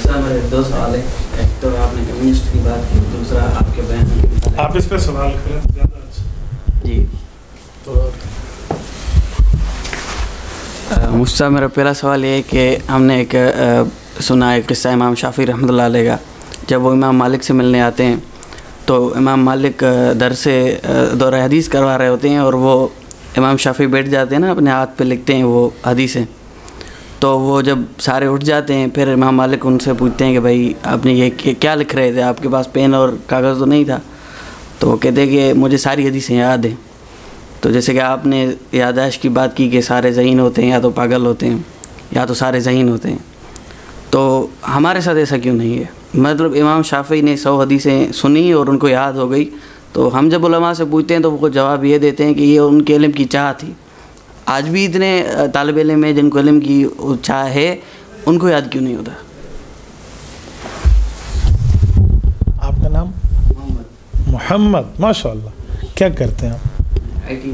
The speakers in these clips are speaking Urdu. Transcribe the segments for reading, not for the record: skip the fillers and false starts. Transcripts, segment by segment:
سر میرے دو سوال ہیں. ایک تو آپ نے کمیونسٹ کی بات کی, دوسرا آپ کے بیان. آپ اس پہ سوال کریں زیادہ اچھا. جی تو مجھ سے میرا پہلا سوال یہ ہے کہ ہم نے ایک سنا ہے قصہ امام شافعی رحمۃ اللہ علیہ کا. جب وہ امام مالک سے ملنے آتے ہیں تو امام مالک در سے دورہ حدیث کروا رہے ہوتے ہیں, اور وہ امام شافعی بیٹھ جاتے ہیں نا, اپنے ہاتھ پہ لکھتے ہیں وہ حدیثیں. تو وہ جب سارے اٹھ جاتے ہیں پھر امام مالک ان سے پوچھتے ہیں کہ بھائی آپ نے یہ کیا لکھ رہے تھے, آپ کے پاس پین اور کاغذ تو نہیں تھا؟ تو وہ کہتے ہیں کہ مجھے ساری حدیثیں یاد ہیں. تو جیسے کہ آپ نے یادداشت کی بات کی کہ سارے ذہین ہوتے ہیں یا تو پاگل ہوتے ہیں یا تو سارے ذہین ہوتے ہیں, تو ہمارے ساتھ ایسا کیوں نہیں ہے؟ مطلب امام شافعی نے 100 حدیثیں سنی اور ان کو یاد ہو گئی, تو ہم جب علماء سے پوچھتے ہیں تو وہ جواب یہ دیتے ہیں کہ یہ ان کے علم کی چاہ تھی. آج بھی اتنے طالب علم ہیں جن کو علم کی چاہ ہے, ان کو یاد کیوں نہیں ہوتا؟ آپ کا نام؟ محمد. ماشاء اللہ. کیا کرتے ہیں آپ؟ IT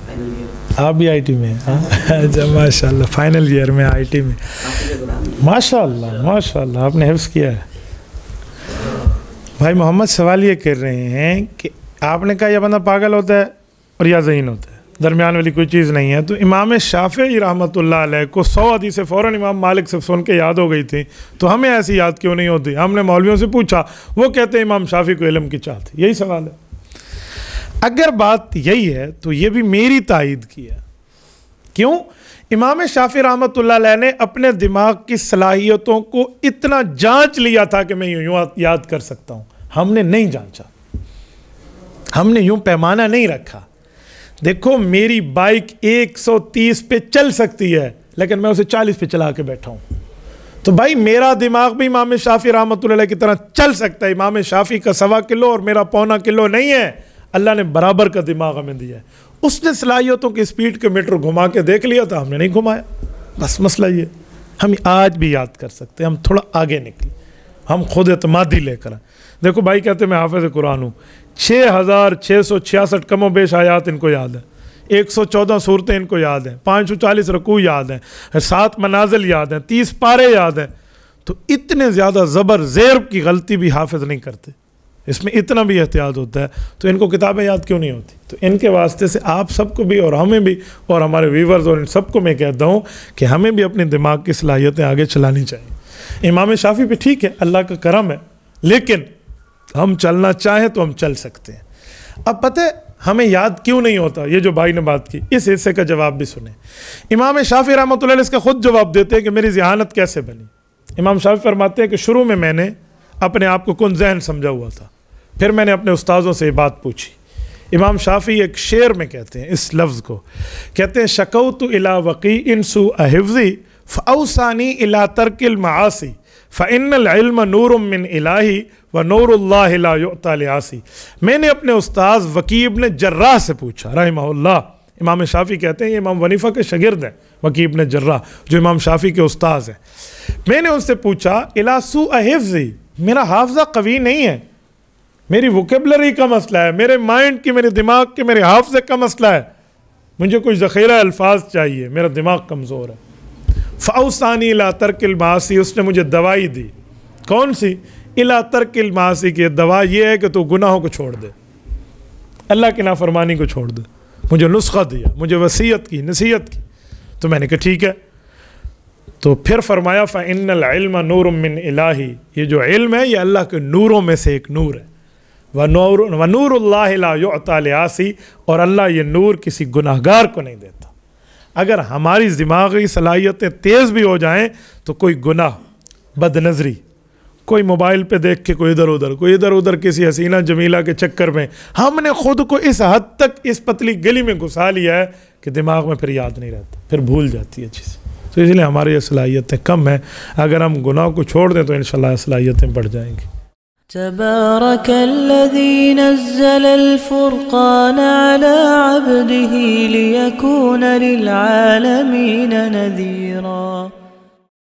final year. آپ بھی IT میں ہیں؟ اچھا ماشاء اللہ, فائنل ایئر میں IT میں. ماشاء اللہ ماشاء اللہ, آپ نے حفظ کیا ہے. بھائی محمد سوال یہ کر رہے ہیں کہ آپ نے کہا یہ بندہ پاگل ہوتا ہے اور یا ذہین ہوتا ہے, درمیان والی کوئی چیز نہیں ہے. تو امام شافعی رحمۃ اللہ علیہ کو 100 حدیثیں فوراً امام مالک سے سن کے یاد ہو گئی تھی, تو ہمیں ایسی یاد کیوں نہیں ہوتی؟ ہم نے مولویوں سے پوچھا, وہ کہتے ہیں امام شافعی کو علم کی چاہ تھی. یہی سوال ہے. اگر بات یہی ہے تو یہ بھی میری تائید کی ہے. کیوں؟ امام شافعی رحمۃ اللہ علیہ نے اپنے دماغ کی صلاحیتوں کو اتنا جانچ لیا تھا کہ میں یوں یاد کر سکتا ہوں. ہم نے نہیں جانچا, ہم نے یوں پیمانہ نہیں رکھا. دیکھو میری بائک 130 پہ چل سکتی ہے لیکن میں اسے 40 پہ چلا کے بیٹھا ہوں, تو بھائی میرا دماغ بھی امام شافعی رحمۃ اللہ علیہ کی طرح چل سکتا ہے. امام شافعی کا 1.25 کلو اور میرا 0.25 کلو نہیں ہے. اللہ نے برابر کا دماغ ہمیں دیا ہے. اس نے صلاحیتوں کی سپیڈ کے میٹر گھما کے دیکھ لیا تھا, ہم نے نہیں گھمایا. بس مسئلہ یہ. ہم آج بھی یاد کر سکتے ہیں, ہم تھوڑا آگے نکلیں, ہم خود اعتمادی لے کر. دیکھو بھائی کہتے ہیں میں حافظ قرآن ہوں, 6666 کم و بیش آیات ان کو یاد ہے, 114 صورتیں ان کو یاد ہیں, 540 رکوع یاد ہیں, 7 منازل یاد ہیں, 30 پارے یاد ہیں. تو اتنے زیادہ زبر زیر کی غلطی بھی حافظ نہیں کرتے, اس میں اتنا بھی احتیاط ہوتا ہے. تو ان کو کتابیں یاد کیوں نہیں ہوتی؟ تو ان کے واسطے سے آپ سب کو بھی اور ہمیں بھی اور ہمارے ویورز اور ان سب کو میں کہتا ہوں کہ ہمیں بھی اپنے دماغ کی صلاحیتیں آگے چلانی چاہیے. امام شافعی پہ ٹھیک ہے, اللہ کا کرم ہے, لیکن ہم چلنا چاہیں تو ہم چل سکتے ہیں. اب پتہ ہے ہمیں یاد کیوں نہیں ہوتا؟ یہ جو بھائی نے بات کی, اس حصے کا جواب بھی سنیں. امام شافعی رحمۃ اللہ علیہ اس کا خود جواب دیتے ہیں کہ میری ذہانت کیسے بنی. امام شافعی فرماتے ہیں کہ شروع میں نے اپنے آپ کو کن ذہن سمجھا ہوا تھا, پھر میں نے اپنے استاذوں سے یہ بات پوچھی. امام شافعی ایک شعر میں کہتے ہیں اس لفظ کو, کہتے ہیں شکوت الی وقیع سوء حفظی فاوصانی الی ترک المعاصی فإن العلم نور من الہی ونور اللہ لا یعطی لعاصی. میں نے اپنے استاذ وکیع ابن جراح سے پوچھا رحمہ اللہ. امام شافعی کہتے ہیں یہ امام ونیفہ کے شاگرد ہیں, وکیع ابن جراح جو امام شافعی کے استاذ ہیں. میں نے ان سے پوچھا الی سوء حفظی, میرا حافظہ قوی نہیں ہے, میری ووکیبلری کا مسئلہ ہے, میرے مائنڈ کی, میرے دماغ کے, میرے حافظے کا مسئلہ ہے, مجھے کچھ ذخیرہ الفاظ چاہیے, میرا دماغ کمزور ہے. فاوصانی الی ترک المعاصی, اس نے مجھے دوائی دی. کون سی؟ الی ترک المعاصی کی دوا یہ ہے کہ تو گناہوں کو چھوڑ دے, اللہ کی نافرمانی کو چھوڑ دے. مجھے نسخہ دیا, مجھے وصیت کی, نصیحت کی. تو میں نے کہا ٹھیک ہے. تو پھر فرمایا فإن العلم نور من الہی, یہ جو علم ہے یہ اللہ کے نوروں میں سے ایک نور ہے. ونور اللہ لا یعطی لعاصی, اور اللہ یہ نور کسی گناہگار کو نہیں دیتا. اگر ہماری دماغی صلاحیتیں تیز بھی ہو جائیں تو کوئی گناہ, بد نظری, کوئی موبائل پہ دیکھ کے کوئی ادھر ادھر کسی حسینہ جمیلہ کے چکر میں ہم نے خود کو اس حد تک اس پتلی گلی میں گھسا لیا ہے کہ دماغ میں پھر یاد نہیں رہتا, پھر بھول جاتی ہے چیزیں. تو اس لیے ہماری یہ صلاحیتیں کم ہیں. اگر ہم گناہ کو چھوڑ دیں تو انشاءاللہ صلاحیتیں بڑھ جائیں گی. تبارك الذي نزل الفرقان على عبده ليكون للعالمين نذيرا.